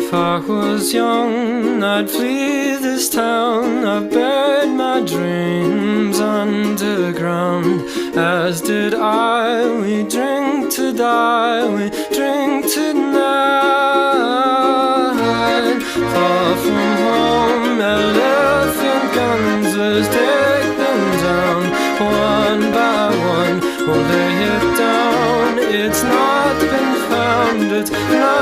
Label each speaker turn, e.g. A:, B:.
A: If I was young, I'd flee this town. I've buried my dreams underground, as did I. We drink to die, we drink tonight. Far from home, elephant guns, let's take them down. One by one, we'll lay it down. It's not been found, it's not